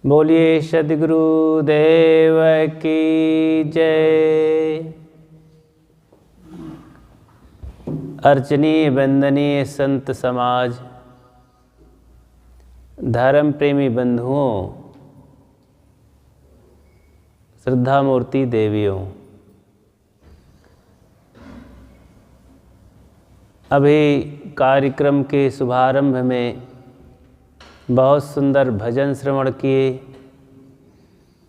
बोलिए सद्गुरुदेव की जय। अर्चनीय वंदनीय संत समाज, धर्म प्रेमी बंधुओं, श्रद्धा मूर्ति देवियों, अभी कार्यक्रम के शुभारंभ में बहुत सुंदर भजन श्रवण किए,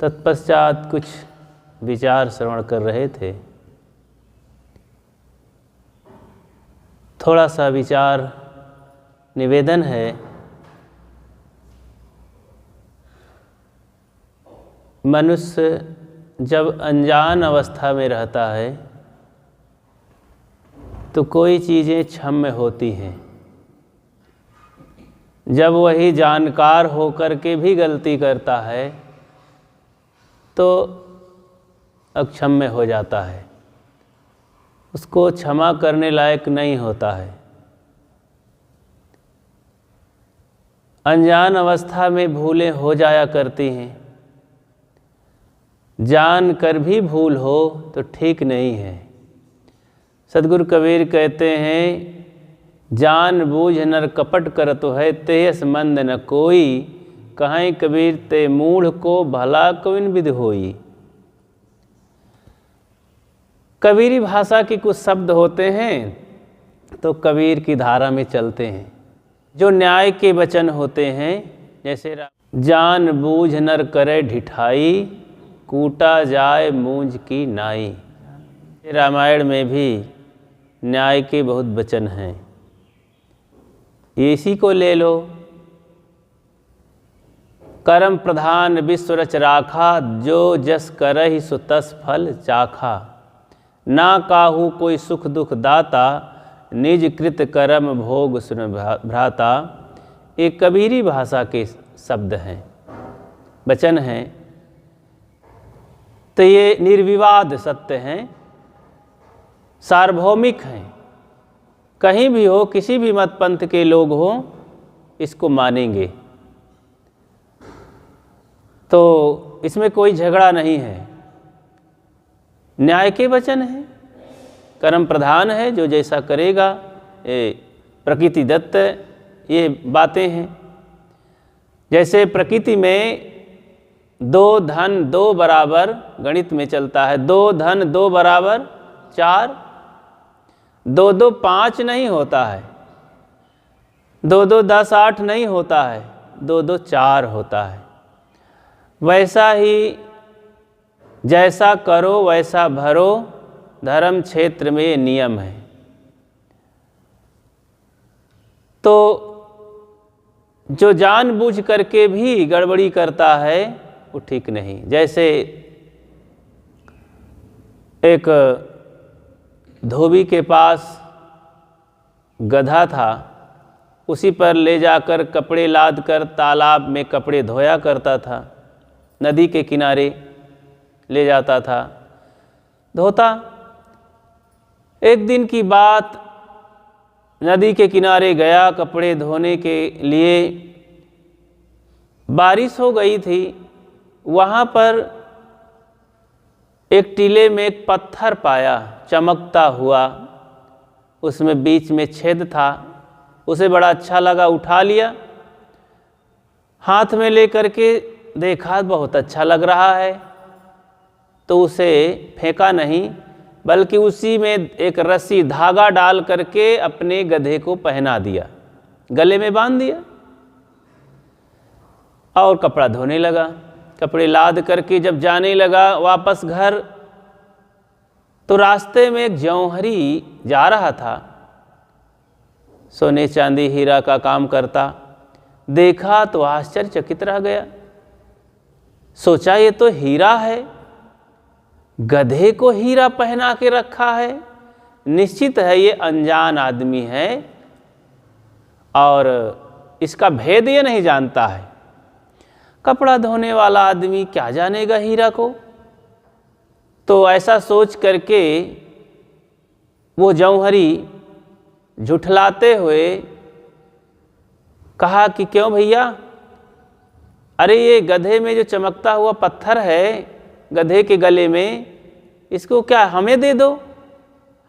तत्पश्चात कुछ विचार श्रवण कर रहे थे। थोड़ा सा विचार निवेदन है। मनुष्य जब अनजान अवस्था में रहता है तो कोई चीज़ें क्षम्य होती हैं। जब वही जानकार होकर के भी गलती करता है तो अक्षम्य हो जाता है, उसको क्षमा करने लायक नहीं होता है। अनजान अवस्था में भूलें हो जाया करती हैं। जान कर भी भूल हो तो ठीक नहीं है। सद्गुरु कबीर कहते हैं, जान बूझ नर कपट करत है, तेयस मंद न कोई, कहें कबीर ते मूढ़ को भला कविन विधि होई। कबीरी भाषा के कुछ शब्द होते हैं तो कबीर की धारा में चलते हैं, जो न्याय के वचन होते हैं। जैसे जान बूझ नर करे ढिठाई, कूटा जाए मूंज की नाई। रामायण में भी न्याय के बहुत वचन हैं, इसी को ले लो। कर्म प्रधान विश्व रच राखा, जो जस करहि सो तस फल चाखा। ना काहू कोई सुख दुख दाता, निज कृत कर्म भोग सुन भ्राता। ये कबीरी भाषा के शब्द हैं, वचन हैं। तो ये निर्विवाद सत्य हैं, सार्वभौमिक हैं। कहीं भी हो, किसी भी मत पंथ के लोग हो, इसको मानेंगे। तो इसमें कोई झगड़ा नहीं है। न्याय के वचन है, कर्म प्रधान है, जो जैसा करेगा, ये प्रकृति दत्त ये बातें हैं। जैसे प्रकृति में 2 धन 2 बराबर गणित में चलता है, 2 धन 2 बराबर 4, 2 2 5 नहीं होता है, 2 2 10 8 नहीं होता है, 2 2 4 होता है। वैसा ही जैसा करो वैसा भरो, धर्म क्षेत्र में ये नियम है। तो जो जानबूझ करके भी गड़बड़ी करता है वो ठीक नहीं। जैसे एक धोबी के पास गधा था, उसी पर ले जाकर कपड़े लाद कर तालाब में कपड़े धोया करता था, नदी के किनारे ले जाता था, धोता। एक दिन की बात, नदी के किनारे गया कपड़े धोने के लिए, बारिश हो गई थी। वहाँ पर एक टीले में एक पत्थर पाया, चमकता हुआ, उसमें बीच में छेद था। उसे बड़ा अच्छा लगा, उठा लिया, हाथ में लेकर के देखा, बहुत अच्छा लग रहा है। तो उसे फेंका नहीं, बल्कि उसी में एक रस्सी धागा डाल करके अपने गधे को पहना दिया, गले में बांध दिया और कपड़ा धोने लगा। कपड़े लाद करके जब जाने लगा वापस घर, तो रास्ते में एक जौहरी जा रहा था, सोने चांदी हीरा का काम करता। देखा तो आश्चर्यचकित रह गया, सोचा ये तो हीरा है, गधे को हीरा पहना के रखा है, निश्चित है ये अनजान आदमी है और इसका भेद ये नहीं जानता है। कपड़ा धोने वाला आदमी क्या जानेगा हीरा को। तो ऐसा सोच करके वो जौहरी झुठलाते हुए कहा कि क्यों भैया, अरे ये गधे में जो चमकता हुआ पत्थर है गधे के गले में, इसको क्या हमें दे दो,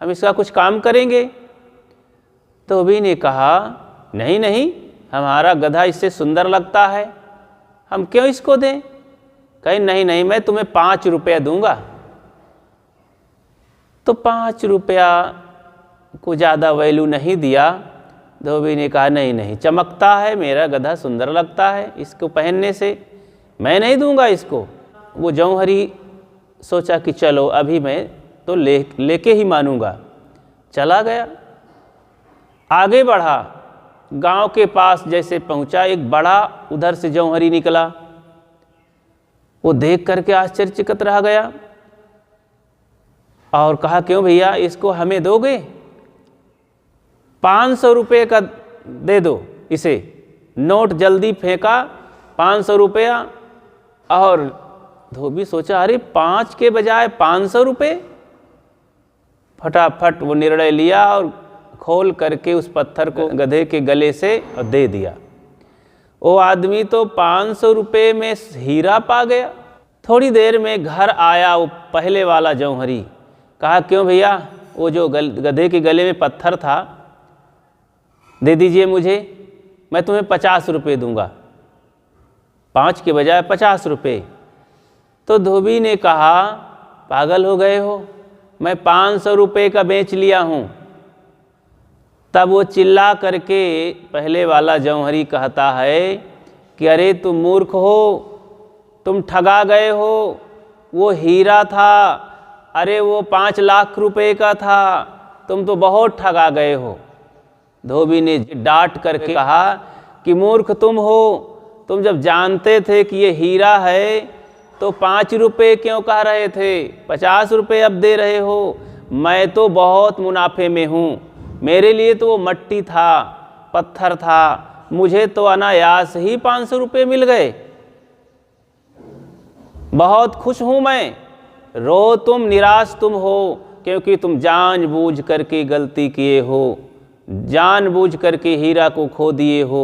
हम इसका कुछ काम करेंगे। धोबी ने कहा नहीं नहीं, हमारा गधा इससे सुंदर लगता है, हम क्यों इसको दें। कहे नहीं नहीं, मैं तुम्हें 5 रुपया दूंगा। तो 5 रुपया को ज़्यादा वैल्यू नहीं दिया। धोबी ने कहा नहीं नहीं, चमकता है, मेरा गधा सुंदर लगता है, इसको पहनने से मैं नहीं दूंगा इसको। वो जौहरी सोचा कि चलो अभी मैं तो लेके ही मानूंगा। चला गया, आगे बढ़ा, गांव के पास जैसे पहुंचा, एक बड़ा उधर से जौहरी निकला। वो देख करके आश्चर्यचकित रह गया और कहा क्यों भैया, इसको हमें दोगे? 500 रुपये का दे दो इसे। नोट जल्दी फेंका, 500 रुपया। और धोबी सोचा अरे 5 के बजाय 500 रुपये। फटाफट वो निर्णय लिया और खोल करके उस पत्थर को गधे के गले से और दे दिया। वो आदमी तो 500 रुपये में हीरा पा गया। थोड़ी देर में घर आया वो पहले वाला जौहरी। कहा क्यों भैया, वो जो गधे के गले में पत्थर था दे दीजिए मुझे, मैं तुम्हें 50 रुपये दूंगा, 5 के बजाय 50 रुपये। तो धोबी ने कहा पागल हो गए हो, मैं 500 रुपये का बेच लिया हूँ। तब वो चिल्ला करके पहले वाला जौहरी कहता है कि अरे तुम मूर्ख हो, तुम ठगा गए हो, वो हीरा था, अरे वो 5 लाख रुपए का था, तुम तो बहुत ठगा गए हो। धोबी ने डांट करके कहा कि मूर्ख तुम हो, तुम जब जानते थे कि ये हीरा है तो 5 रुपये क्यों कह रहे थे, 50 रुपये अब दे रहे हो। मैं तो बहुत मुनाफे में हूँ, मेरे लिए तो वो मट्टी था, पत्थर था, मुझे तो अनायास ही 500 रुपये मिल गए, बहुत खुश हूँ मैं। रो तुम, निराश तुम हो, क्योंकि तुम जानबूझ करके गलती किए हो, जानबूझ करके हीरा को खो दिए हो।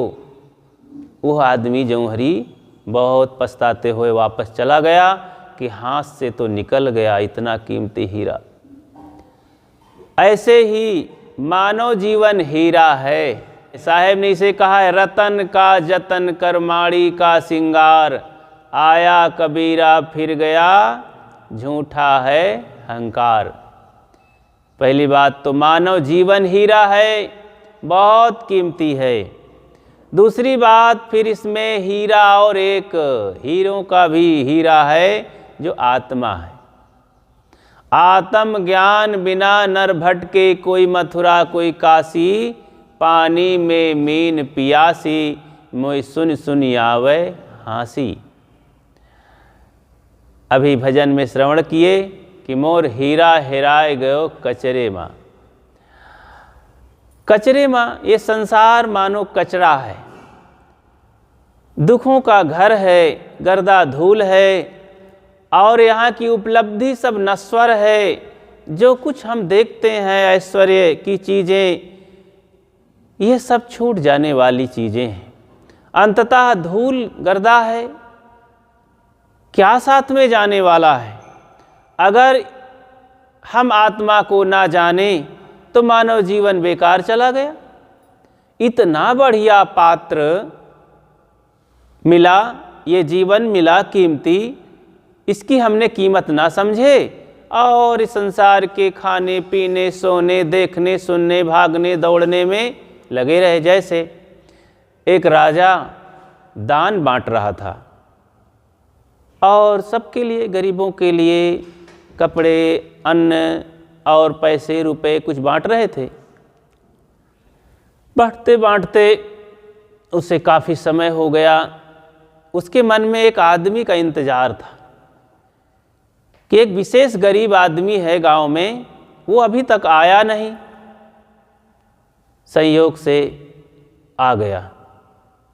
वह आदमी जौहरी बहुत पछताते हुए वापस चला गया कि हाथ से तो निकल गया इतना कीमती हीरा। ऐसे ही मानव जीवन हीरा है। साहेब ने इसे कहा है, रतन का जतन कर माड़ी का सिंगार, आया कबीरा फिर गया झूठा है अहंकार। पहली बात तो मानव जीवन हीरा है, बहुत कीमती है। दूसरी बात फिर इसमें हीरा और एक हीरों का भी हीरा है जो आत्मा है। आत्म ज्ञान बिना नर भटके, कोई मथुरा कोई काशी, पानी में मीन पियासी, मोई सुन सुन आवे हाँसी। अभी भजन में श्रवण किए कि मोर हीरा हेराए गयो कचरे माँ। कचरे माँ, ये संसार मानो कचरा है, दुखों का घर है, गर्दा धूल है, और यहाँ की उपलब्धि सब नश्वर है। जो कुछ हम देखते हैं ऐश्वर्य की चीज़ें, ये सब छूट जाने वाली चीज़ें हैं, अंततः धूल गर्दा है, क्या साथ में जाने वाला है। अगर हम आत्मा को ना जाने तो मानव जीवन बेकार चला गया। इतना बढ़िया पात्र मिला, ये जीवन मिला कीमती, इसकी हमने कीमत ना समझे और इस संसार के खाने पीने सोने देखने सुनने भागने दौड़ने में लगे रहे। जैसे एक राजा दान बांट रहा था और सबके लिए, गरीबों के लिए कपड़े, अन्न और पैसे रुपए कुछ बांट रहे थे। बांटते बांटते उसे काफ़ी समय हो गया। उसके मन में एक आदमी का इंतज़ार था कि एक विशेष गरीब आदमी है गांव में, वो अभी तक आया नहीं। संयोग से आ गया।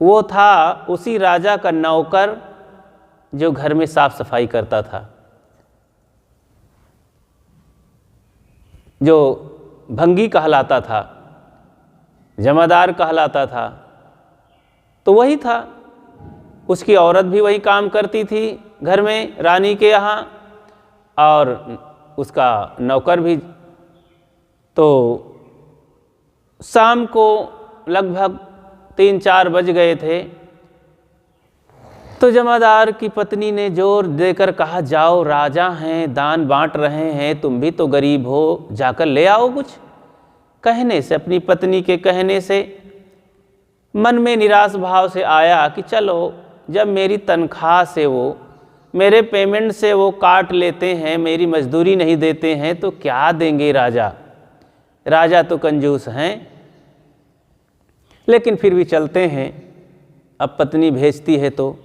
वो था उसी राजा का नौकर जो घर में साफ सफाई करता था, जो भंगी कहलाता था, जमादार कहलाता था। तो वही था। उसकी औरत भी वही काम करती थी घर में रानी के यहाँ, और उसका नौकर भी। तो शाम को लगभग 3-4 बज गए थे, तो जमादार की पत्नी ने जोर देकर कहा, जाओ राजा हैं, दान बांट रहे हैं, तुम भी तो गरीब हो, जाकर ले आओ कुछ। कहने से, अपनी पत्नी के कहने से मन में निराश भाव से आया कि चलो, जब मेरी तनख्वाह से वो, मेरे पेमेंट से वो काट लेते हैं, मेरी मजदूरी नहीं देते हैं, तो क्या देंगे राजा। राजा तो कंजूस हैं, लेकिन फिर भी चलते हैं, अब पत्नी भेजती है। तो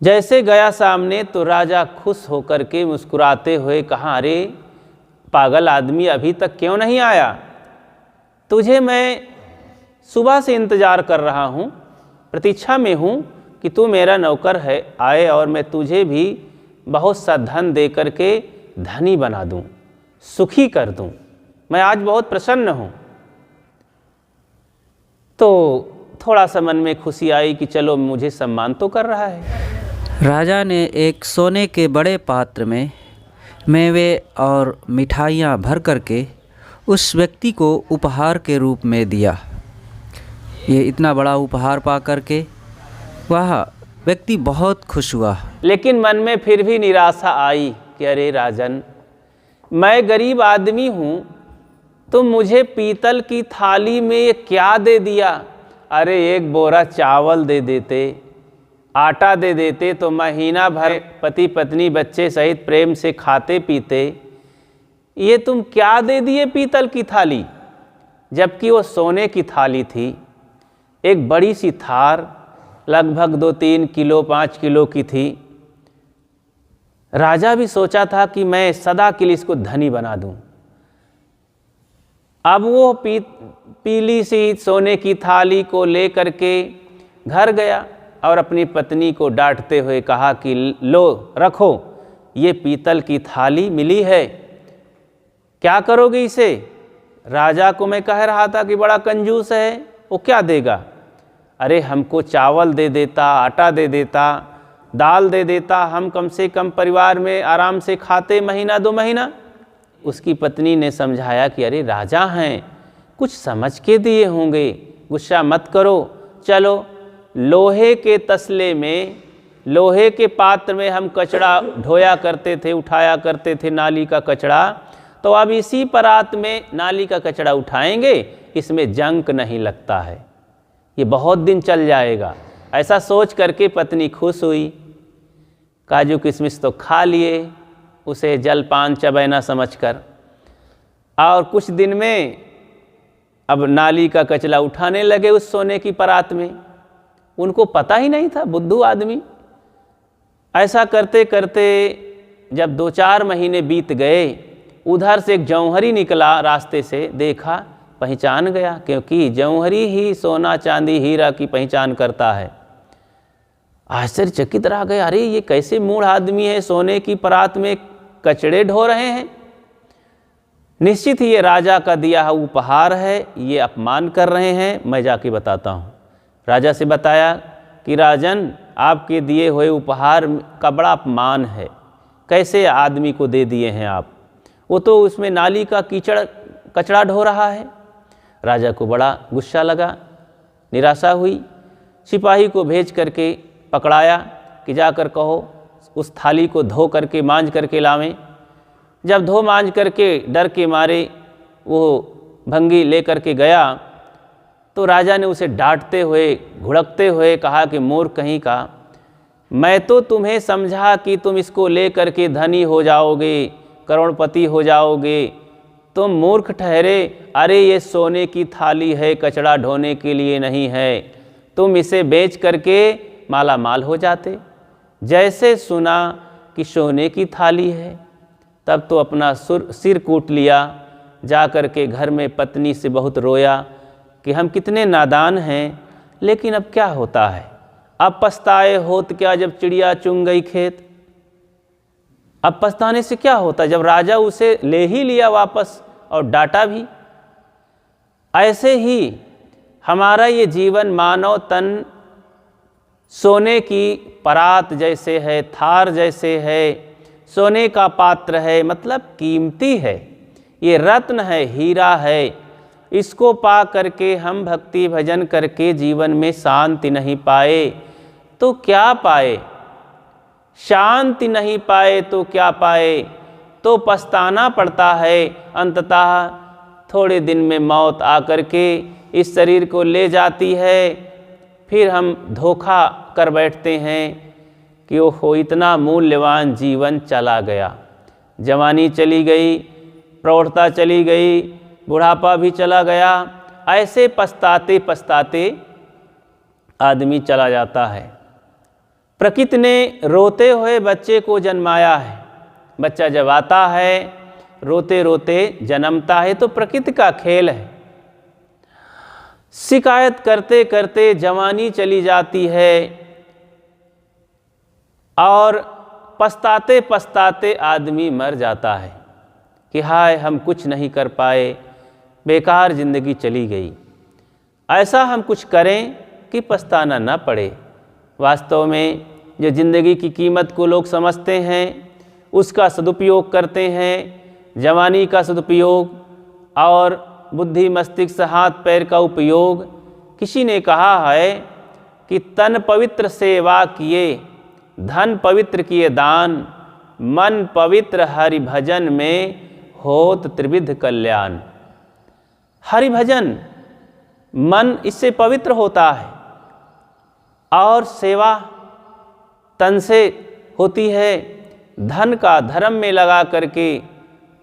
जैसे गया सामने, तो राजा खुश होकर के मुस्कुराते हुए कहा, अरे पागल आदमी, अभी तक क्यों नहीं आया? तुझे मैं सुबह से इंतज़ार कर रहा हूँ, प्रतीक्षा में हूँ कि तू मेरा नौकर है, आए और मैं तुझे भी बहुत सा धन दे करके धनी बना दूँ, सुखी कर दूँ। मैं आज बहुत प्रसन्न हूँ। तो थोड़ा सा मन में खुशी आई कि चलो, मुझे सम्मान तो कर रहा है। राजा ने एक सोने के बड़े पात्र में मेवे और मिठाइयाँ भर करके उस व्यक्ति को उपहार के रूप में दिया। ये इतना बड़ा उपहार पा करके वह व्यक्ति बहुत खुश हुआ। लेकिन मन में फिर भी निराशा आई कि अरे राजन, मैं गरीब आदमी हूँ, तुम मुझे पीतल की थाली में ये क्या दे दिया? अरे एक बोरा चावल दे देते, आटा दे देते, तो महीना भर पति पत्नी बच्चे सहित प्रेम से खाते पीते। ये तुम क्या दे दिए पीतल की थाली? जबकि वो सोने की थाली थी। एक बड़ी सी थार, लगभग 2-3 किलो 5 किलो की थी। राजा भी सोचा था कि मैं सदा के लिए इसको धनी बना दूं। अब वो पीली सी सोने की थाली को लेकर के घर गया और अपनी पत्नी को डांटते हुए कहा कि लो रखो, ये पीतल की थाली मिली है, क्या करोगे इसे? राजा को मैं कह रहा था कि बड़ा कंजूस है, वो क्या देगा? अरे हमको चावल दे देता, आटा दे देता, दाल दे देता, हम कम से कम परिवार में आराम से खाते महीना 2 महीना। उसकी पत्नी ने समझाया कि अरे राजा हैं, कुछ समझ के दिए होंगे, गुस्सा मत करो, चलो लोहे के तसले में, लोहे के पात्र में हम कचड़ा ढोया करते थे, उठाया करते थे नाली का कचड़ा, तो अब इसी परात में नाली का कचड़ा उठाएंगे, इसमें जंक नहीं लगता है, ये बहुत दिन चल जाएगा। ऐसा सोच करके पत्नी खुश हुई। काजू किशमिश तो खा लिए, उसे जलपान चबैना समझकर, और कुछ दिन में अब नाली का कचरा उठाने लगे उस सोने की परात में। उनको पता ही नहीं था, बुद्धू आदमी। ऐसा करते करते जब 2-4 महीने बीत गए, उधर से एक जौहरी निकला रास्ते से, देखा, पहचान गया, क्योंकि जौहरी ही सोना चांदी हीरा की पहचान करता है। आश्चर्यचकित रह गए, अरे ये कैसे मूढ़ आदमी है, सोने की परात में कचड़े ढो रहे हैं। निश्चित ही ये राजा का दिया हुआ उपहार है, ये अपमान कर रहे हैं, मैं जाके बताता हूँ। राजा से बताया कि राजन, आपके दिए हुए उपहार का बड़ा अपमान है, कैसे आदमी को दे दिए हैं आप? वो तो उसमें नाली का कचड़ा ढो रहा है। राजा को बड़ा गुस्सा लगा, निराशा हुई। सिपाही को भेज करके पकड़ाया कि जाकर कहो उस थाली को धो करके मांज करके लावें। जब धो मांज करके डर के मारे वो भंगी ले करके गया, तो राजा ने उसे डांटते हुए, घुड़कते हुए कहा कि मूर्ख कहीं का, मैं तो तुम्हें समझा कि तुम इसको ले करके धनी हो जाओगे, करोड़पति हो जाओगे, तुम मूर्ख ठहरे। अरे ये सोने की थाली है, कचड़ा ढोने के लिए नहीं है, तुम इसे बेच करके माला माल हो जाते। जैसे सुना कि सोने की थाली है, तब तो अपना सिर कूट लिया, जा कर के घर में पत्नी से बहुत रोया कि हम कितने नादान हैं, लेकिन अब क्या होता है, अब पछताए होत क्या जब चिड़िया चुंग गई खेत। अब पछताने से क्या होता जब राजा उसे ले ही लिया वापस और डांटा भी। ऐसे ही हमारा ये जीवन मानव तन सोने की परात जैसे है, थार जैसे है, सोने का पात्र है, मतलब कीमती है, ये रत्न है, हीरा है। इसको पा करके हम भक्ति भजन करके जीवन में शांति नहीं पाए तो क्या पाए? शांति नहीं पाए तो क्या पाए? तो पछताना पड़ता है। अंततः थोड़े दिन में मौत आकर के इस शरीर को ले जाती है। फिर हम धोखा कर बैठते हैं कि ओहो, इतना मूल्यवान जीवन चला गया। जवानी चली गई, प्रौढ़ता चली गई, बुढ़ापा भी चला गया। ऐसे पछताते पछताते आदमी चला जाता है। प्रकृति ने रोते हुए बच्चे को जन्माया है। बच्चा जब आता है रोते रोते जन्मता है, तो प्रकृति का खेल है। शिकायत करते करते जवानी चली जाती है और पछताते पछताते आदमी मर जाता है कि हाय, हम कुछ नहीं कर पाए, बेकार जिंदगी चली गई। ऐसा हम कुछ करें कि पछताना न पड़े। वास्तव में जो जिंदगी की कीमत को लोग समझते हैं, उसका सदुपयोग करते हैं। जवानी का सदुपयोग और बुद्धि मस्तिष्क हाथ पैर का उपयोग। किसी ने कहा है कि तन पवित्र सेवा किए, धन पवित्र किए दान, मन पवित्र हरि भजन में होत त्रिविध कल्याण। हरि भजन, मन इससे पवित्र होता है और सेवा तन से होती है। धन का धर्म में लगा करके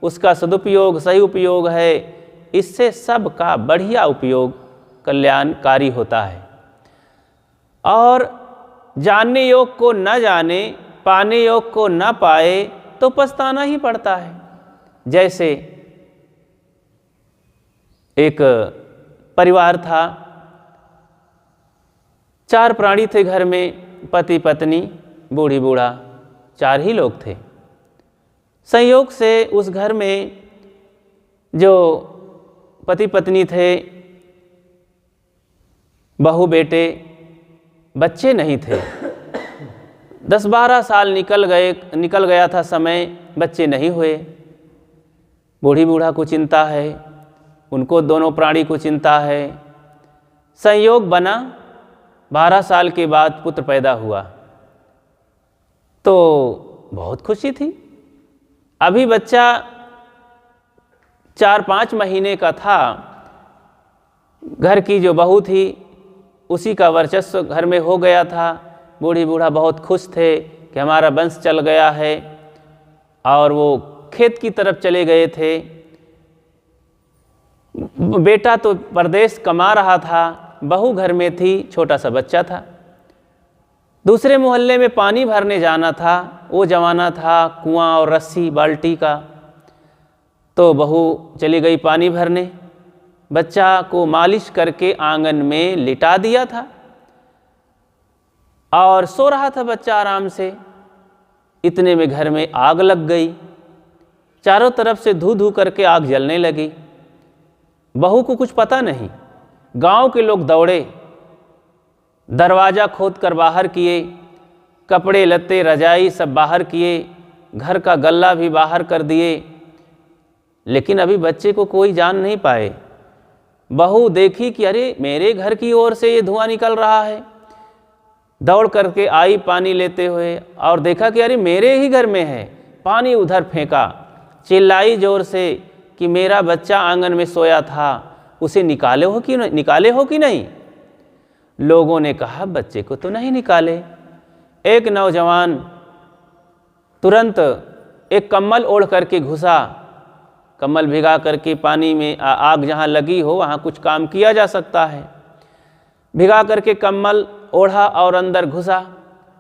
उसका सदुपयोग सही उपयोग है। इससे सबका बढ़िया उपयोग कल्याणकारी होता है। और जानने योग को न जाने, पाने योग को न पाए तो पछताना ही पड़ता है। जैसे एक परिवार था, 4 प्राणी थे घर में, पति पत्नी बूढ़ी बूढ़ा, 4 ही लोग थे। संयोग से उस घर में जो पति पत्नी थे, बहू बेटे, बच्चे नहीं थे। 10-12 साल निकल गया था समय, बच्चे नहीं हुए। बूढ़ी बूढ़ा को चिंता है, उनको दोनों प्राणी को चिंता है। संयोग बना, 12 साल के बाद पुत्र पैदा हुआ तो बहुत खुशी थी। अभी बच्चा 4-5 महीने का था। घर की जो बहू थी उसी का वर्चस्व घर में हो गया था। बूढ़ी बूढ़ा बहुत खुश थे कि हमारा वंश चल गया है, और वो खेत की तरफ चले गए थे। बेटा तो परदेश कमा रहा था, बहू घर में थी, छोटा सा बच्चा था। दूसरे मोहल्ले में पानी भरने जाना था। वो जमाना था कुआं और रस्सी बाल्टी का। तो बहू चली गई पानी भरने, बच्चा को मालिश करके आंगन में लिटा दिया था और सो रहा था बच्चा आराम से। इतने में घर में आग लग गई। चारों तरफ से धू धू करके आग जलने लगी। बहू को कुछ पता नहीं। गांव के लोग दौड़े, दरवाज़ा खोद कर बाहर किए, कपड़े लत्ते रजाई सब बाहर किए, घर का गल्ला भी बाहर कर दिए, लेकिन अभी बच्चे को कोई जान नहीं पाए। बहू देखी कि अरे मेरे घर की ओर से ये धुआं निकल रहा है। दौड़ करके आई पानी लेते हुए और देखा कि अरे मेरे ही घर में है। पानी उधर फेंका, चिल्लाई जोर से कि मेरा बच्चा आंगन में सोया था, उसे निकाले हो कि नहीं। लोगों ने कहा बच्चे को तो नहीं निकाले। एक नौजवान तुरंत एक कम्बल ओढ़ करके घुसा। कम्बल भिगा करके पानी में, आग जहाँ लगी हो वहाँ कुछ काम किया जा सकता है। भिगा करके कम्बल ओढ़ा और अंदर घुसा।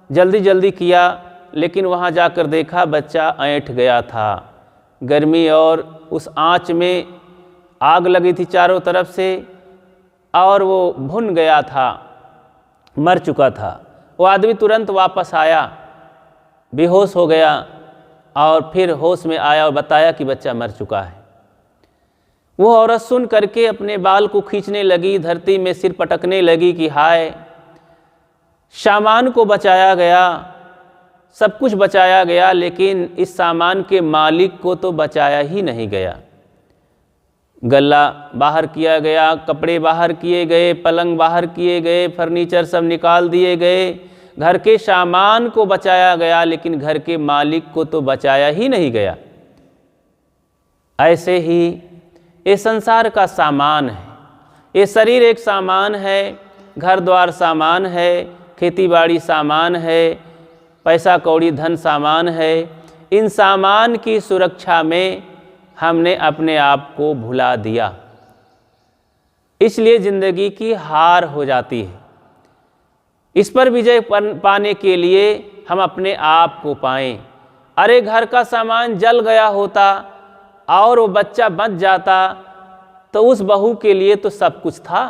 जल्दी जल्दी किया, लेकिन वहाँ जाकर देखा बच्चा ऐंठ गया था। गर्मी और उस आँच में आग लगी थी चारों तरफ से, और वो भुन गया था, मर चुका था। वो आदमी तुरंत वापस आया, बेहोश हो गया, और फिर होश में आया और बताया कि बच्चा मर चुका है। वो औरत सुन करके अपने बाल को खींचने लगी, धरती में सिर पटकने लगी कि हाय, सामान को बचाया गया, सब कुछ बचाया गया, लेकिन इस सामान के मालिक को तो बचाया ही नहीं गया। गल्ला बाहर किया गया, कपड़े बाहर किए गए, पलंग बाहर किए गए, फर्नीचर सब निकाल दिए गए, घर के सामान को बचाया गया, लेकिन घर के मालिक को तो बचाया ही नहीं गया। ऐसे ही ये संसार का सामान है, ये शरीर एक सामान है, घर द्वार सामान है, खेती बाड़ी सामान है, पैसा कौड़ी धन सामान है। इन सामान की सुरक्षा में हमने अपने आप को भुला दिया, इसलिए ज़िंदगी की हार हो जाती है। इस पर विजय पाने के लिए हम अपने आप को पाएं। अरे घर का सामान जल गया होता और वो बच्चा बच जाता तो उस बहू के लिए तो सब कुछ था,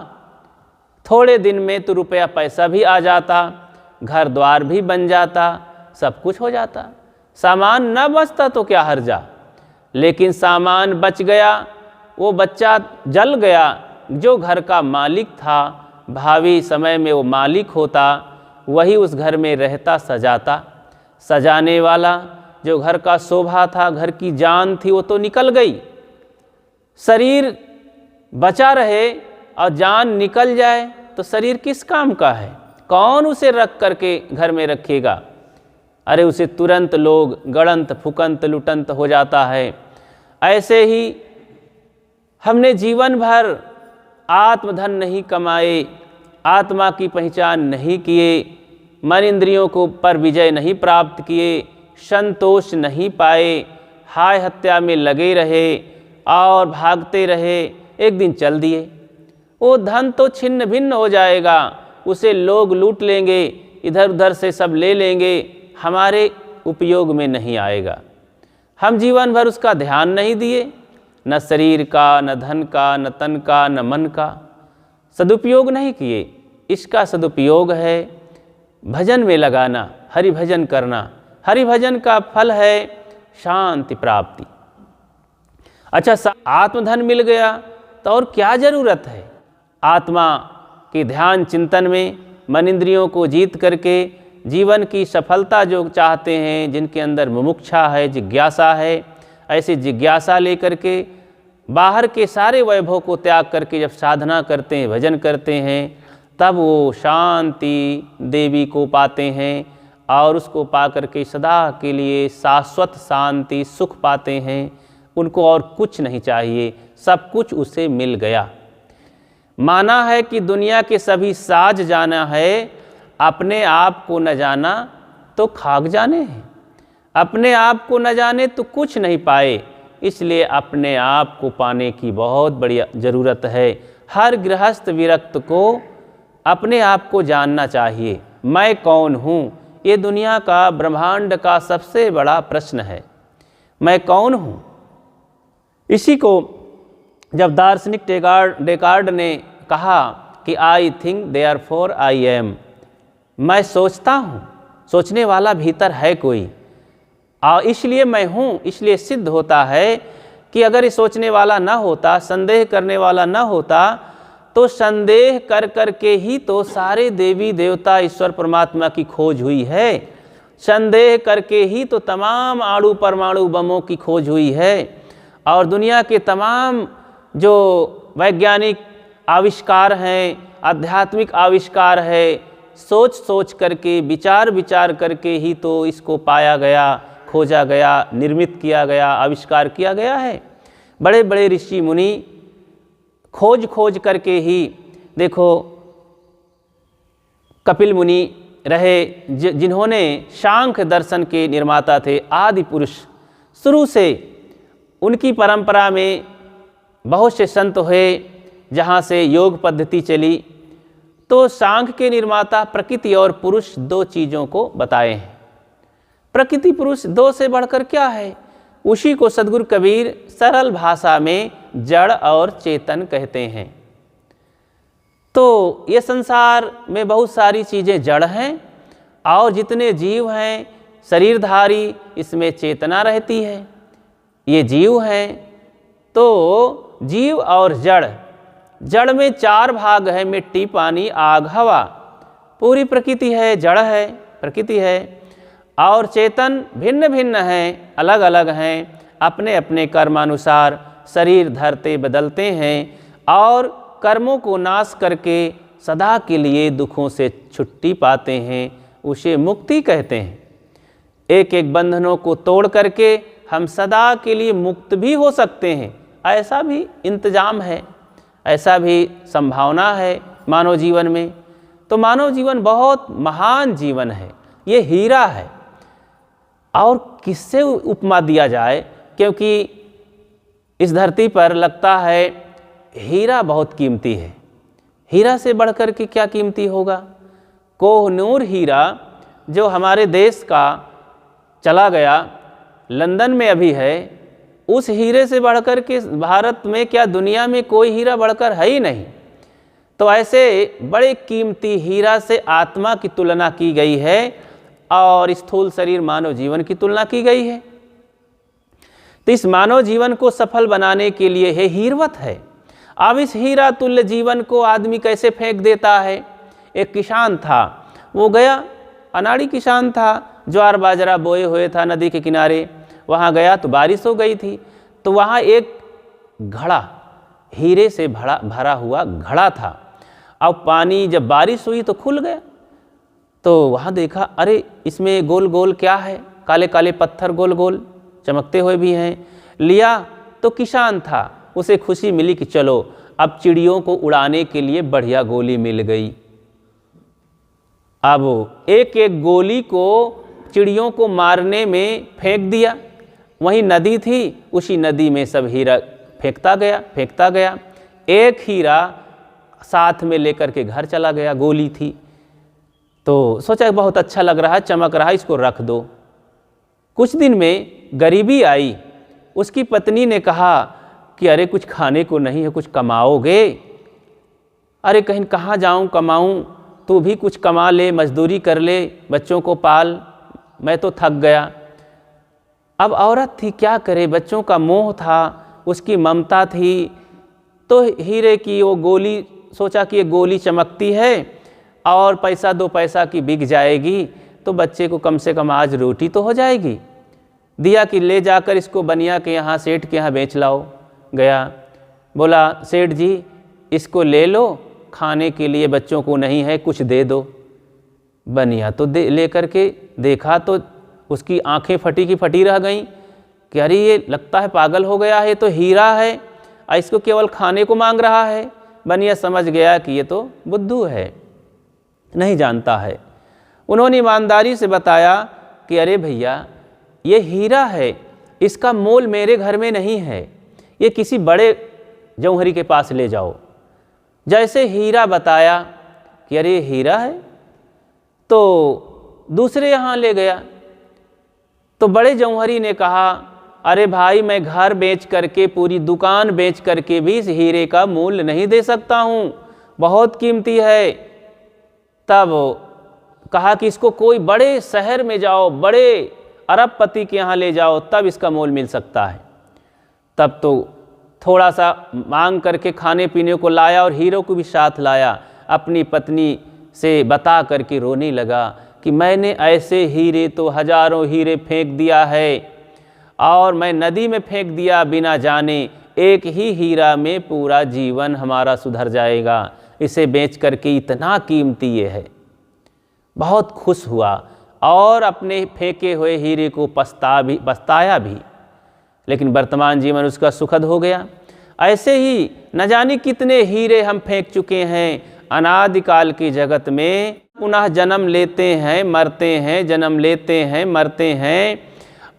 थोड़े दिन में तो रुपया पैसा भी आ जाता, घर द्वार भी बन जाता, सब कुछ हो जाता। सामान न बचता तो क्या हर्जा, लेकिन सामान बच गया, वो बच्चा जल गया, जो घर का मालिक था, भावी समय में वो मालिक होता, वही उस घर में रहता, सजाता। सजाने वाला जो घर का शोभा था, घर की जान थी, वो तो निकल गई। शरीर बचा रहे और जान निकल जाए तो शरीर किस काम का है? कौन उसे रख करके घर में रखेगा? अरे उसे तुरंत लोग गड़ंत फुकंत लुटंत हो जाता है। ऐसे ही हमने जीवन भर आत्मधन नहीं कमाए, आत्मा की पहचान नहीं किए, मन इंद्रियों को पर विजय नहीं प्राप्त किए, संतोष नहीं पाए, हाय हत्या में लगे रहे और भागते रहे। एक दिन चल दिए, वो धन तो छिन्न भिन्न हो जाएगा, उसे लोग लूट लेंगे, इधर उधर से सब ले लेंगे, हमारे उपयोग में नहीं आएगा। हम जीवन भर उसका ध्यान नहीं दिए, न शरीर का, न धन का, न तन का, न मन का सदुपयोग नहीं किए। इसका सदुपयोग है भजन में लगाना, हरि भजन करना। हरि भजन का फल है शांति प्राप्ति। अच्छा, आत्मधन मिल गया तो और क्या ज़रूरत है? आत्मा के ध्यान चिंतन में मन इंद्रियों को जीत करके जीवन की सफलता जो चाहते हैं, जिनके अंदर मुमुक्षा है, जिज्ञासा है, ऐसी जिज्ञासा लेकर के बाहर के सारे वैभव को त्याग करके जब साधना करते हैं, भजन करते हैं, तब वो शांति देवी को पाते हैं और उसको पा करके सदा के लिए शाश्वत शांति सुख पाते हैं। उनको और कुछ नहीं चाहिए, सब कुछ उसे मिल गया। माना है कि दुनिया के सभी साज जाना है, अपने आप को न जाना तो खाक जाने हैं। अपने आप को न जाने तो कुछ नहीं पाए, इसलिए अपने आप को पाने की बहुत बड़ी ज़रूरत है। हर गृहस्थ विरक्त को अपने आप को जानना चाहिए। मैं कौन हूँ? ये दुनिया का, ब्रह्मांड का सबसे बड़ा प्रश्न है, मैं कौन हूँ? इसी को जब दार्शनिक डेकार्ड ने कहा कि I think therefore I am, मैं सोचता हूँ, सोचने वाला भीतर है कोई और इसलिए मैं हूँ, इसलिए सिद्ध होता है कि अगर ये सोचने वाला ना होता, संदेह करने वाला ना होता, तो संदेह कर कर के ही तो सारे देवी देवता ईश्वर परमात्मा की खोज हुई है। संदेह करके ही तो तमाम अणु परमाणु बमों की खोज हुई है और दुनिया के तमाम जो वैज्ञानिक आविष्कार हैं, आध्यात्मिक आविष्कार है, सोच सोच करके, विचार विचार करके ही तो इसको पाया गया, खोजा गया, निर्मित किया गया, आविष्कार किया गया है। बड़े बड़े ऋषि मुनि खोज खोज करके ही, देखो कपिल मुनि रहे जिन्होंने सांख्य दर्शन के निर्माता थे, आदि पुरुष। शुरू से उनकी परंपरा में बहुत से संत हुए, जहाँ से योग पद्धति चली, तो सांख्य के निर्माता प्रकृति और पुरुष दो चीज़ों को बताए हैं। प्रकृति पुरुष, दो से बढ़कर क्या है? उसी को सद्गुरु कबीर सरल भाषा में जड़ और चेतन कहते हैं। तो ये संसार में बहुत सारी चीज़ें जड़ हैं और जितने जीव हैं शरीरधारी, इसमें चेतना रहती है। ये जीव हैं, तो जीव और जड़, जड़ में चार भाग है, मिट्टी, पानी, आग, हवा। पूरी प्रकृति है, जड़ है, प्रकृति है, और चेतन भिन्न भिन्न हैं, अलग अलग हैं, अपने अपने कर्मानुसार शरीर धरते बदलते हैं और कर्मों को नाश करके सदा के लिए दुखों से छुट्टी पाते हैं। उसे मुक्ति कहते हैं। एक एक बंधनों को तोड़ करके हम सदा के लिए मुक्त भी हो सकते हैं, ऐसा भी इंतजाम है, ऐसा भी संभावना है मानव जीवन में। तो मानव जीवन बहुत महान जीवन है, ये हीरा है। और किससे उपमा दिया जाए, क्योंकि इस धरती पर लगता है हीरा बहुत कीमती है। हीरा से बढ़कर के क्या कीमती होगा। कोहनूर हीरा जो हमारे देश का चला गया, लंदन में अभी है, उस हीरे से बढ़कर के भारत में क्या दुनिया में कोई हीरा बढ़कर है ही नहीं। तो ऐसे बड़े कीमती हीरा से आत्मा की तुलना की गई है और स्थूल शरीर मानव जीवन की तुलना की गई है। तो इस मानव जीवन को सफल बनाने के लिए है हीरवत है। अब इस हीरा तुल्य जीवन को आदमी कैसे फेंक देता है। एक किसान था, वो गया, अनाड़ी किसान था, ज्वार बाजरा बोए हुए था नदी के किनारे, वहाँ गया तो बारिश हो गई थी, तो वहाँ एक घड़ा, हीरे से भरा हुआ घड़ा था। अब पानी जब बारिश हुई तो खुल गया, तो वहाँ देखा, अरे इसमें गोल गोल क्या है, काले काले पत्थर गोल गोल चमकते हुए भी हैं। लिया तो किसान था, उसे खुशी मिली कि चलो अब चिड़ियों को उड़ाने के लिए बढ़िया गोली मिल गई। अब एक एक गोली को चिड़ियों को मारने में फेंक दिया। वहीं नदी थी, उसी नदी में सब हीरा फेंकता गया। एक हीरा साथ में लेकर के घर चला गया, गोली थी। तो सोचा बहुत अच्छा लग रहा है, चमक रहा है, इसको रख दो। कुछ दिन में गरीबी आई। उसकी पत्नी ने कहा कि अरे कुछ खाने को नहीं है, कुछ कमाओगे। अरे कहीं कहाँ जाऊँ कमाऊँ, तू भी कुछ कमा ले, मजदूरी कर ले, बच्चों को पाल, मैं तो थक गया। अब औरत थी, क्या करे, बच्चों का मोह था, उसकी ममता थी। तो हीरे की वो गोली, सोचा कि ये गोली चमकती है और पैसा 2 पैसा की बिक जाएगी, तो बच्चे को कम से कम आज रोटी तो हो जाएगी। दिया कि ले जाकर इसको बनिया के यहाँ, सेठ के यहाँ बेच लाओ। गया, बोला सेठ जी इसको ले लो, खाने के लिए बच्चों को नहीं है, कुछ दे दो। बनिया तो ले करके देखा तो उसकी आंखें फटी की फटी रह गईं कि अरे ये लगता है पागल हो गया है, तो हीरा है और इसको केवल खाने को मांग रहा है। बनिया समझ गया कि ये तो बुद्धू है, नहीं जानता है। उन्होंने ईमानदारी से बताया कि अरे भैया ये हीरा है, इसका मोल मेरे घर में नहीं है, ये किसी बड़े जौहरी के पास ले जाओ। जैसे हीरा बताया कि अरे ये हीरा है, तो दूसरे यहाँ ले गया। तो बड़े जौहरी ने कहा अरे भाई मैं घर बेच करके, पूरी दुकान बेच करके भी इस हीरे का मूल्य नहीं दे सकता हूँ, बहुत कीमती है। तब कहा कि इसको कोई बड़े शहर में जाओ, बड़े अरबपति के यहाँ ले जाओ, तब इसका मोल मिल सकता है। तब तो थोड़ा सा मांग करके खाने पीने को लाया और हीरो को भी साथ लाया। अपनी पत्नी से बता करके रोने लगा कि मैंने ऐसे हीरे तो हजारों हीरे फेंक दिया है और मैं नदी में फेंक दिया बिना जाने, एक ही हीरा में पूरा जीवन हमारा सुधर जाएगा, इसे बेच करके इतना कीमती ये है। बहुत खुश हुआ और अपने फेंके हुए हीरे को पछताया भी, लेकिन वर्तमान जीवन उसका सुखद हो गया। ऐसे ही न जाने कितने हीरे हम फेंक चुके हैं अनादिकाल की जगत में। पुनः जन्म लेते हैं, मरते हैं, जन्म लेते हैं, मरते हैं।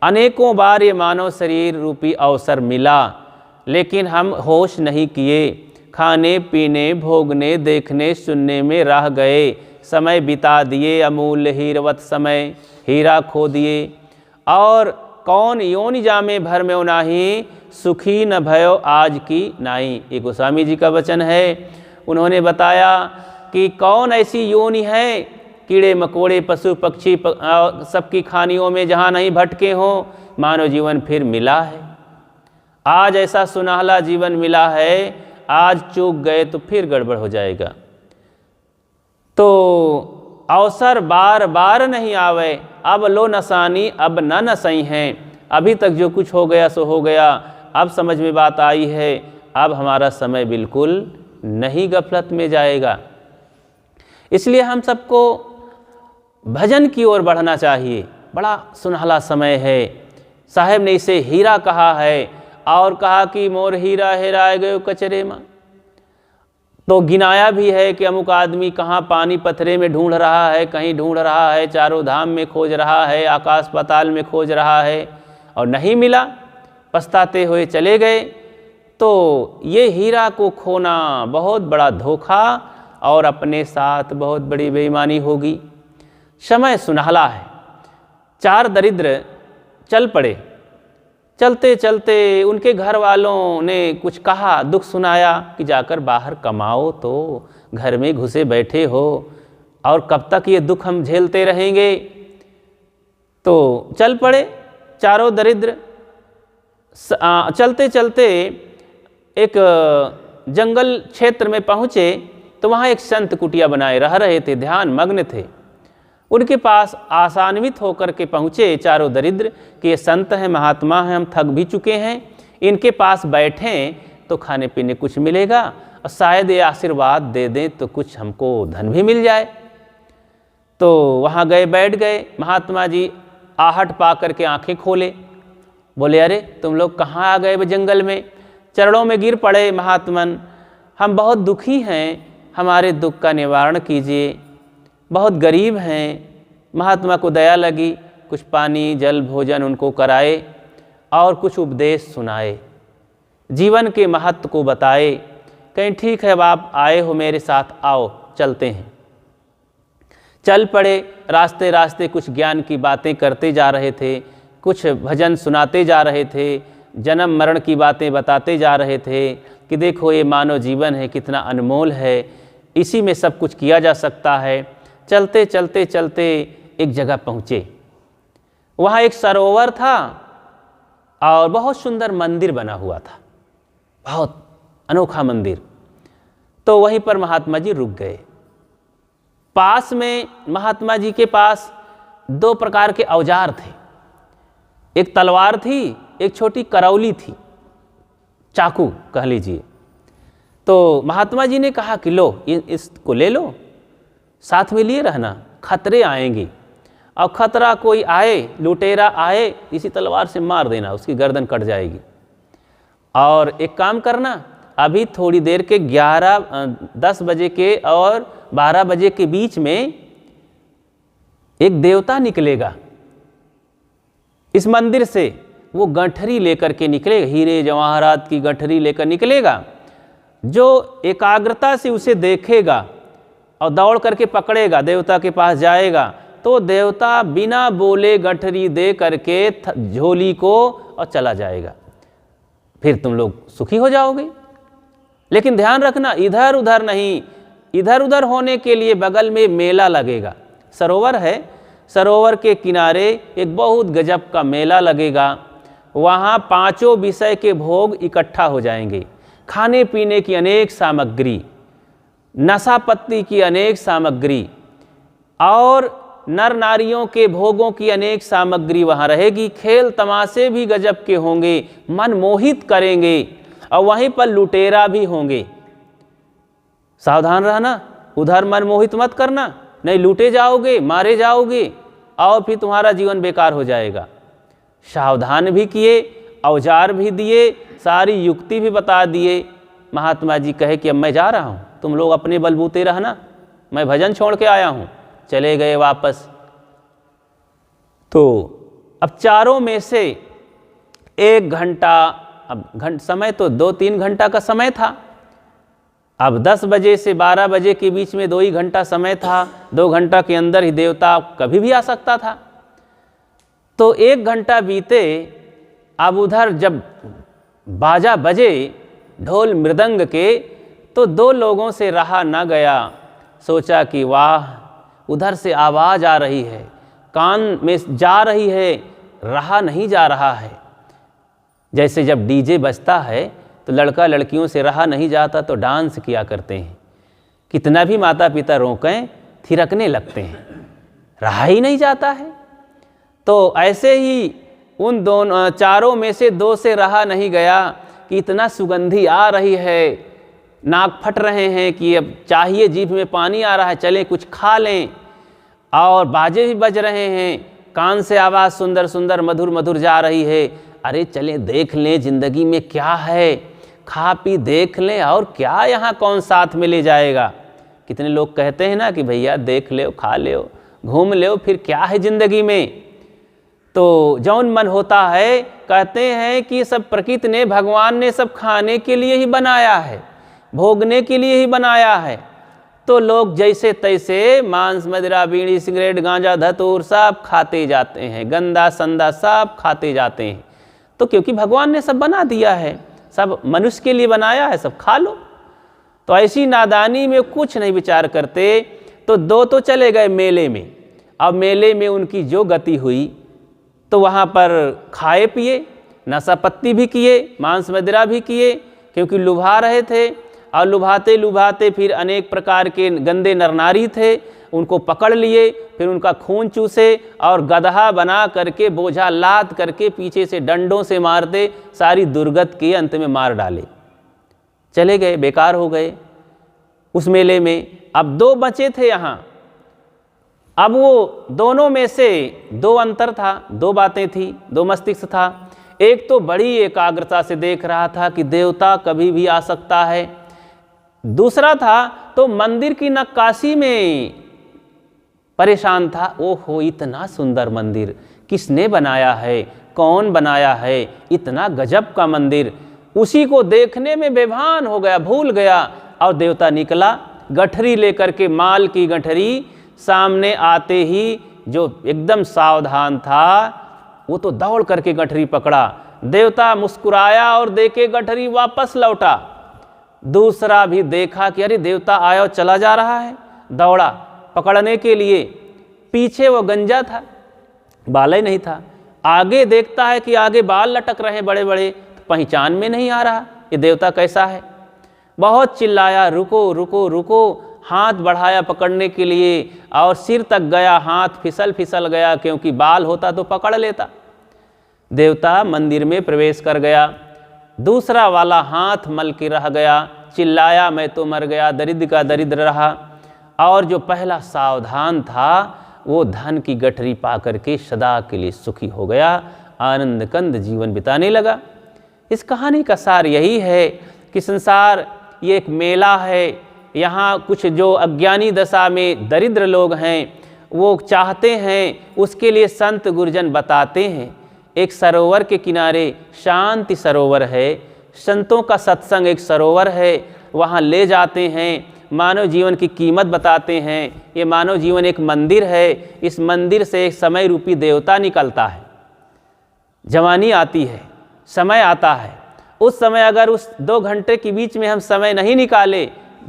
अनेकों बार ये मानव शरीर रूपी अवसर मिला, लेकिन हम होश नहीं किए, खाने पीने भोगने देखने सुनने में रह गए, समय बिता दिए, अमूल्य हीरवत समय हीरा खो दिए। और कौन योनि जामे भर में नाही, सुखी न भयो आज की नाई। ये गोस्वामी जी का वचन है। उन्होंने बताया कि कौन ऐसी योनि है, कीड़े मकोड़े पशु पक्षी सबकी खानियों में जहाँ नहीं भटके हों, मानव जीवन फिर मिला है। आज ऐसा सुनहला जीवन मिला है, आज चूक गए तो फिर गड़बड़ हो जाएगा। तो अवसर बार बार नहीं आवे, अब लो नसानी अब न नसई हैं। अभी तक जो कुछ हो गया सो हो गया, अब समझ में बात आई है, अब हमारा समय बिल्कुल नहीं गफलत में जाएगा। इसलिए हम सबको भजन की ओर बढ़ना चाहिए। बड़ा सुनहला समय है। साहेब ने इसे हीरा कहा है और कहा कि मोर हीरा हेराए गयो कचरे में। तो गिनाया भी है कि अमुक आदमी कहाँ पानी पत्थरे में ढूंढ रहा है, कहीं ढूंढ रहा है, चारों धाम में खोज रहा है, आकाश पाताल में खोज रहा है और नहीं मिला, पछताते हुए चले गए। तो ये हीरा को खोना बहुत बड़ा धोखा और अपने साथ बहुत बड़ी बेईमानी होगी। समय सुनहला है। 4 दरिद्र चल पड़े। चलते चलते उनके घर वालों ने कुछ कहा, दुख सुनाया कि जाकर बाहर कमाओ, तो घर में घुसे बैठे हो और कब तक ये दुख हम झेलते रहेंगे। तो चल पड़े चारों दरिद्र। चलते चलते एक जंगल क्षेत्र में पहुँचे तो वहाँ एक संत कुटिया बनाए रह रहे थे, ध्यान मग्न थे। उनके पास आसान्वित होकर के पहुँचे चारों दरिद्र कि ये संत हैं, महात्मा हैं, हम थक भी चुके हैं, इनके पास बैठें तो खाने पीने कुछ मिलेगा और शायद ये आशीर्वाद दे दें तो कुछ हमको धन भी मिल जाए। तो वहाँ गए, बैठ गए। महात्मा जी आहट पा करके आँखें खोले, बोले अरे तुम लोग कहाँ आ गए जंगल में। चरणों में गिर पड़े महात्मन, हम बहुत दुखी हैं, हमारे दुख का निवारण कीजिए, बहुत गरीब हैं। महात्मा को दया लगी, कुछ पानी जल भोजन उनको कराए और कुछ उपदेश सुनाए, जीवन के महत्व को बताए। कहीं ठीक है, अब आप आए हो मेरे साथ, आओ चलते हैं। चल पड़े। रास्ते रास्ते कुछ ज्ञान की बातें करते जा रहे थे, कुछ भजन सुनाते जा रहे थे, जन्म मरण की बातें बताते जा रहे थे कि देखो ये मानव जीवन है कितना अनमोल है, इसी में सब कुछ किया जा सकता है। चलते चलते चलते एक जगह पहुँचे। वहाँ एक सरोवर था और बहुत सुंदर मंदिर बना हुआ था, बहुत अनोखा मंदिर। तो वहीं पर महात्मा जी रुक गए। पास में महात्मा जी के पास 2 प्रकार के औजार थे, एक तलवार थी, एक छोटी करौली थी, चाकू कह लीजिए। तो महात्मा जी ने कहा कि लो इसको ले लो, साथ में लिए रहना, खतरे आएंगे और खतरा कोई आए, लुटेरा आए, इसी तलवार से मार देना, उसकी गर्दन कट जाएगी। और एक काम करना, अभी थोड़ी देर के 10 बजे के और 12 बजे के बीच में एक देवता निकलेगा इस मंदिर से। वो गठरी लेकर के निकलेगा, हीरे जवाहरात की गठरी लेकर निकलेगा। जो एकाग्रता से उसे देखेगा और दौड़ करके पकड़ेगा, देवता के पास जाएगा, तो देवता बिना बोले गठरी दे करके झोली को और चला जाएगा। फिर तुम लोग सुखी हो जाओगे। लेकिन ध्यान रखना, इधर उधर नहीं, इधर उधर होने के लिए बगल में मेला लगेगा। सरोवर है, सरोवर के किनारे एक बहुत गजब का मेला लगेगा। वहाँ 5 विषय के भोग इकट्ठा हो जाएंगे, खाने पीने की अनेक सामग्री, नशा पत्ती की अनेक सामग्री और नर नारियों के भोगों की अनेक सामग्री वहाँ रहेगी। खेल तमाशे भी गजब के होंगे, मन मोहित करेंगे और वहीं पर लुटेरा भी होंगे। सावधान रहना, उधर मन मोहित मत करना, नहीं लूटे जाओगे, मारे जाओगे और फिर तुम्हारा जीवन बेकार हो जाएगा। सावधान भी किए, औजार भी दिए, सारी युक्ति भी बता दिए। महात्मा जी कहे कि अब मैं जा रहा हूँ, तुम लोग अपने बलबूते रहना, मैं भजन छोड़ के आया हूँ। चले गए वापस। तो अब चारों में से 1 घंटा, अब समय तो 2-3 घंटा का समय था। अब 10 बजे से 12 बजे के बीच में 2 ही घंटा समय था। 2 घंटा के अंदर ही देवता कभी भी आ सकता था। तो 1 घंटा बीते। अब उधर जब बाजा बजे ढोल मृदंग के, तो 2 लोगों से रहा न गया। सोचा कि वाह, उधर से आवाज़ आ रही है, कान में जा रही है, रहा नहीं जा रहा है। जैसे जब डीजे बजता है तो लड़का लड़कियों से रहा नहीं जाता तो डांस किया करते हैं। कितना भी माता पिता रोकें, थिरकने लगते हैं, रहा ही नहीं जाता है। तो ऐसे ही उन दोनों चारों में से दो से रहा नहीं गया कि इतना सुगंधी आ रही है, नाक फट रहे हैं कि अब चाहिए, जीभ में पानी आ रहा है, चलें कुछ खा लें। और बाजे भी बज रहे हैं, कान से आवाज़ सुंदर सुंदर मधुर मधुर जा रही है। अरे चलें देख लें ज़िंदगी में क्या है, खा पी देख लें, और क्या यहाँ कौन साथ में ले जाएगा। कितने लोग कहते हैं ना कि भैया देख ले, खा ले, घूम ले, फिर क्या है ज़िंदगी में। तो जौन मन होता है, कहते हैं कि सब प्रकृति ने, भगवान ने सब खाने के लिए ही बनाया है, भोगने के लिए ही बनाया है। तो लोग जैसे तैसे मांस, मदिरा, बीड़ी, सिगरेट, गांजा, धतूर सब खाते जाते हैं, गंदा संदा सब खाते जाते हैं। तो क्योंकि भगवान ने सब बना दिया है, सब मनुष्य के लिए बनाया है, सब खा लो। तो ऐसी नादानी में कुछ नहीं विचार करते। तो दो तो चले गए मेले में। अब मेले में उनकी जो गति हुई, तो वहाँ पर खाए पिए, नशा पत्ती भी किए, मांस मदिरा भी किए, क्योंकि लुभा रहे थे। और लुभाते लुभाते फिर अनेक प्रकार के गंदे नरनारी थे, उनको पकड़ लिए, फिर उनका खून चूसे और गदहा बना करके, बोझा लाद करके पीछे से डंडों से मारते, सारी दुर्गत के अंत में मार डाले, चले गए, बेकार हो गए उस मेले में। अब दो बचे थे यहाँ। अब वो दोनों में से दो अंतर था, दो बातें थी, दो मस्तिष्क था। एक तो बड़ी एकाग्रता से देख रहा था कि देवता कभी भी आ सकता है। दूसरा था तो मंदिर की नक्काशी में परेशान था। ओहो, इतना सुंदर मंदिर किसने बनाया है, कौन बनाया है, इतना गजब का मंदिर। उसी को देखने में बेभान हो गया, भूल गया। और देवता निकला गठरी लेकर के, माल की गठरी। सामने आते ही जो एकदम सावधान था, वो तो दौड़ करके गठरी पकड़ा। देवता मुस्कुराया और देके गठरी वापस लौटा। दूसरा भी देखा कि अरे देवता आया और चला जा रहा है, दौड़ा पकड़ने के लिए। पीछे वो गंजा था, बाल ही नहीं था। आगे देखता है कि आगे बाल लटक रहे हैं बड़े बड़े, तो पहचान में नहीं आ रहा ये देवता कैसा है। बहुत चिल्लाया, रुको रुको रुको। हाथ बढ़ाया पकड़ने के लिए, और सिर तक गया, हाथ फिसल फिसल गया, क्योंकि बाल होता तो पकड़ लेता। देवता मंदिर में प्रवेश कर गया। दूसरा वाला हाथ मल के रह गया, चिल्लाया मैं तो मर गया, दरिद्र का दरिद्र रहा। और जो पहला सावधान था, वो धन की गठरी पा करके सदा के लिए सुखी हो गया, आनंद कंद जीवन बिताने लगा। इस कहानी का सार यही है कि संसार ये एक मेला है। यहाँ कुछ जो अज्ञानी दशा में दरिद्र लोग हैं, वो चाहते हैं, उसके लिए संत गुरुजन बताते हैं। एक सरोवर के किनारे शांति सरोवर है, संतों का सत्संग एक सरोवर है, वहाँ ले जाते हैं, मानव जीवन की कीमत बताते हैं। ये मानव जीवन एक मंदिर है, इस मंदिर से एक समय रूपी देवता निकलता है। जवानी आती है, समय आता है। उस समय अगर उस 2 घंटे के बीच में हम समय नहीं निकाले,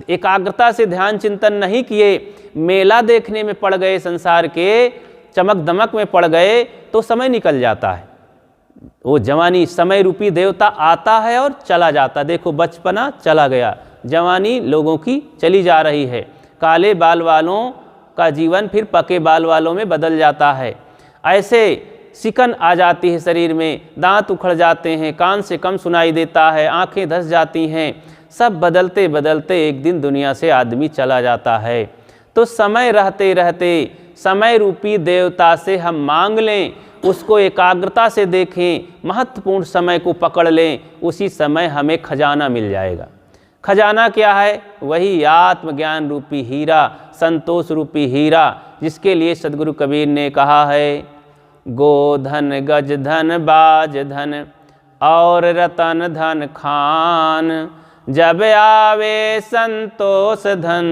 एकाग्रता से ध्यान चिंतन नहीं किए, मेला देखने में पड़ गए, संसार के चमक दमक में पड़ गए, तो समय निकल जाता है। वो जवानी समय रूपी देवता आता है और चला जाता। देखो बचपना चला गया, जवानी लोगों की चली जा रही है। काले बाल वालों का जीवन फिर पके बाल वालों में बदल जाता है। ऐसे सिकन आ जाती है शरीर में, दांत उखड़ जाते हैं, कान से कम सुनाई देता है, आंखें धंस जाती हैं। सब बदलते बदलते एक दिन दुनिया से आदमी चला जाता है। तो समय रहते रहते समय रूपी देवता से हम मांग लें, उसको एकाग्रता से देखें, महत्वपूर्ण समय को पकड़ लें, उसी समय हमें खजाना मिल जाएगा। खजाना क्या है? वही आत्मज्ञान रूपी हीरा, संतोष रूपी हीरा, जिसके लिए सद्गुरु कबीर ने कहा है, गोधन गज धन बाज धन और रतन धन खान, जब आवे संतोष धन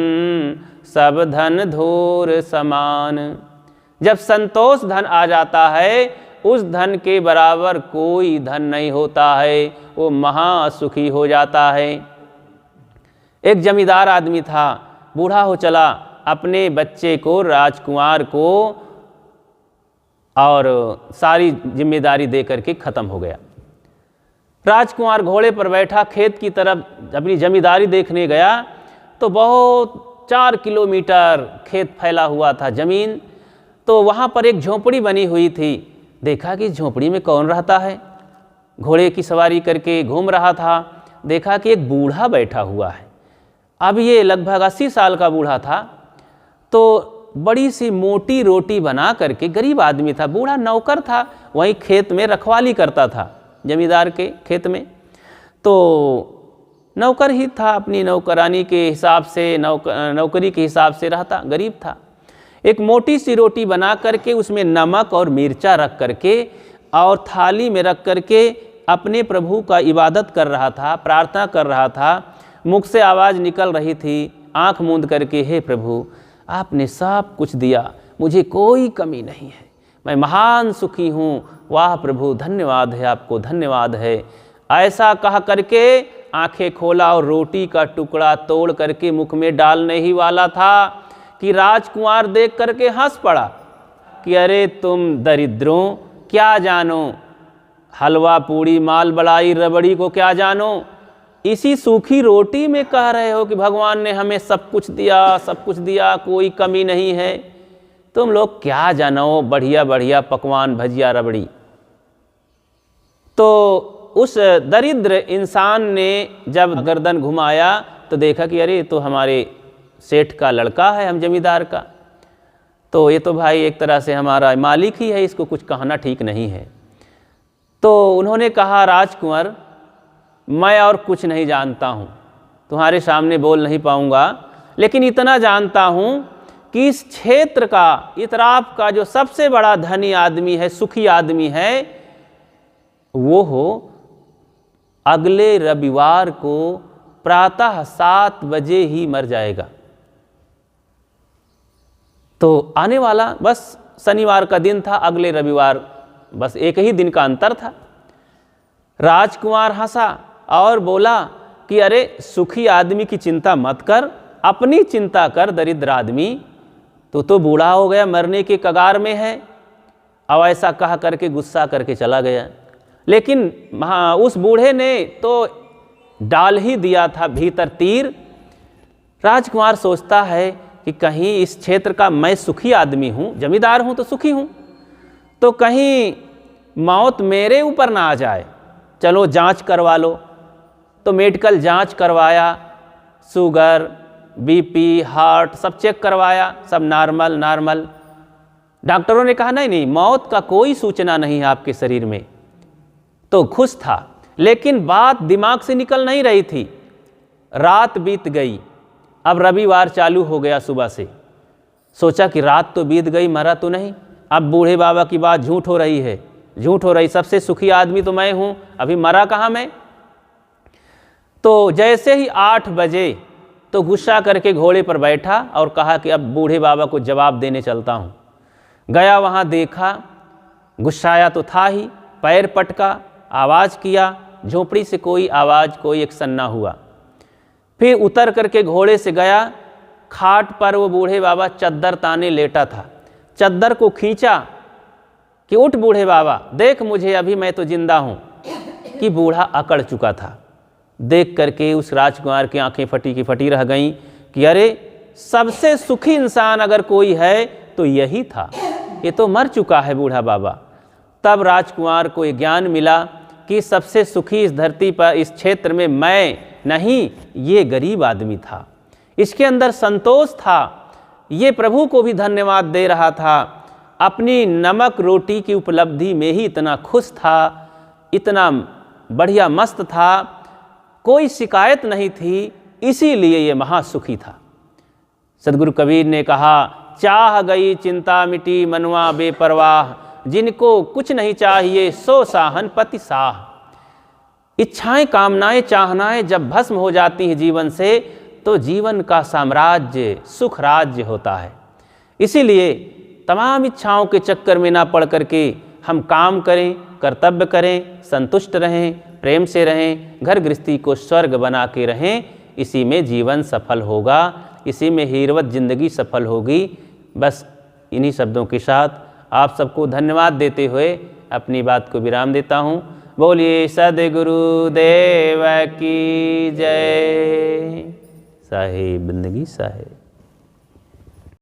सब धन धूर समान। जब संतोष धन आ जाता है, उस धन के बराबर कोई धन नहीं होता है, वो महासुखी हो जाता है। एक जमींदार आदमी था, बूढ़ा हो चला, अपने बच्चे को, राजकुमार को और सारी जिम्मेदारी दे करके ख़त्म हो गया। राजकुमार घोड़े पर बैठा खेत की तरफ अपनी जमींदारी देखने गया, तो बहुत 4 किलोमीटर खेत फैला हुआ था ज़मीन। तो वहाँ पर एक झोंपड़ी बनी हुई थी। देखा कि झोंपड़ी में कौन रहता है। घोड़े की सवारी करके घूम रहा था। देखा कि एक बूढ़ा बैठा हुआ है। अब ये लगभग 80 साल का बूढ़ा था। तो बड़ी सी मोटी रोटी बना करके, गरीब आदमी था, बूढ़ा नौकर था, वहीं खेत में रखवाली करता था जमींदार के खेत में। तो नौकर ही था, अपनी नौकरानी के हिसाब से, नौकरी के हिसाब से रहता, गरीब था। एक मोटी सी रोटी बना करके उसमें नमक और मिर्चा रख करके और थाली में रख करके अपने प्रभु का इबादत कर रहा था, प्रार्थना कर रहा था। मुख से आवाज़ निकल रही थी, आंख मूंद करके, हे प्रभु, आपने सब कुछ दिया, मुझे कोई कमी नहीं है, मैं महान सुखी हूँ। वाह प्रभु, धन्यवाद है आपको, धन्यवाद है। ऐसा कह करके आंखें खोला और रोटी का टुकड़ा तोड़ करके मुख में डालने ही वाला था कि राजकुमार देख करके हंस पड़ा कि अरे तुम दरिद्रों, क्या जानो, हलवा पूड़ी माल बड़ाई रबड़ी को क्या जानो, इसी सूखी रोटी में कह रहे हो कि भगवान ने हमें सब कुछ दिया, सब कुछ दिया, कोई कमी नहीं है। तुम लोग क्या जानो बढ़िया बढ़िया पकवान, भजिया रबड़ी। तो उस दरिद्र इंसान ने जब गर्दन घुमाया तो देखा कि अरे तो हमारे सेठ का लड़का है, हम जमींदार का, तो ये तो भाई एक तरह से हमारा मालिक ही है, इसको कुछ कहना ठीक नहीं है। तो उन्होंने कहा, राजकुमार, मैं और कुछ नहीं जानता हूँ, तुम्हारे सामने बोल नहीं पाऊँगा, लेकिन इतना जानता हूँ कि इस क्षेत्र का, इतराफ का जो सबसे बड़ा धनी आदमी है, सुखी आदमी है, वो हो अगले रविवार को प्रातः 7 बजे ही मर जाएगा। तो आने वाला बस शनिवार का दिन था, अगले रविवार बस एक ही दिन का अंतर था। राजकुमार हंसा और बोला कि अरे सुखी आदमी की चिंता मत कर, अपनी चिंता कर दरिद्र आदमी, तो बूढ़ा हो गया, मरने के कगार में है। अब ऐसा कह करके गुस्सा करके चला गया। लेकिन उस बूढ़े ने तो डाल ही दिया था भीतर तीर। राजकुमार सोचता है कि कहीं इस क्षेत्र का मैं सुखी आदमी हूँ, जमींदार हूँ तो सुखी हूँ, तो कहीं मौत मेरे ऊपर ना आ जाए, चलो जांच करवा लो। तो मेडिकल जांच करवाया, शुगर, बीपी, हार्ट सब चेक करवाया, सब नॉर्मल। डॉक्टरों ने कहा नहीं, मौत का कोई सूचना नहीं है आपके शरीर में। तो खुश था, लेकिन बात दिमाग से निकल नहीं रही थी। रात बीत गई, अब रविवार चालू हो गया सुबह से। सोचा कि रात तो बीत गई, मरा तो नहीं, अब बूढ़े बाबा की बात झूठ हो रही है, झूठ हो रही, सबसे सुखी आदमी तो मैं हूँ, अभी मरा कहाँ मैं। तो जैसे ही 8 बजे तो गुस्सा करके घोड़े पर बैठा और कहा कि अब बूढ़े बाबा को जवाब देने चलता हूँ। गया वहाँ, देखा, गुस्साया तो था ही, पैर पटका, आवाज़ किया, झोपड़ी से कोई आवाज़, कोई एक्शन ना हुआ। फिर उतर करके घोड़े से गया, खाट पर वो बूढ़े बाबा चद्दर ताने लेटा था। चद्दर को खींचा कि उठ बूढ़े बाबा, देख मुझे, अभी मैं तो जिंदा हूँ। कि बूढ़ा अकड़ चुका था। देख करके उस राजकुमार की आंखें फटी की फटी रह गईं कि अरे सबसे सुखी इंसान अगर कोई है तो यही था, ये तो मर चुका है बूढ़ा बाबा। तब राजकुमार को ये ज्ञान मिला कि सबसे सुखी इस धरती पर, इस क्षेत्र में मैं नहीं, ये गरीब आदमी था। इसके अंदर संतोष था, ये प्रभु को भी धन्यवाद दे रहा था, अपनी नमक रोटी की उपलब्धि में ही इतना खुश था, इतना बढ़िया मस्त था, कोई शिकायत नहीं थी, इसीलिए ये महासुखी था। सदगुरु कबीर ने कहा, चाह गई चिंता मिटी मनवा बेपरवाह, जिनको कुछ नहीं चाहिए सो साहन पति साह। इच्छाएं, कामनाएं, चाहनाएं जब भस्म हो जाती हैं जीवन से, तो जीवन का साम्राज्य सुख राज्य होता है। इसीलिए तमाम इच्छाओं के चक्कर में ना पड़ करके हम काम करें, कर्तव्य करें, संतुष्ट रहें, प्रेम से रहें, घर गृहस्थी को स्वर्ग बना के रहें। इसी में जीवन सफल होगा, इसी में हीरवत जिंदगी सफल होगी। बस इन्हीं शब्दों के साथ आप सबको धन्यवाद देते हुए अपनी बात को विराम देता हूँ। बोलिए सद्गुरु देव की जय। साहेब बंदगी साहेब।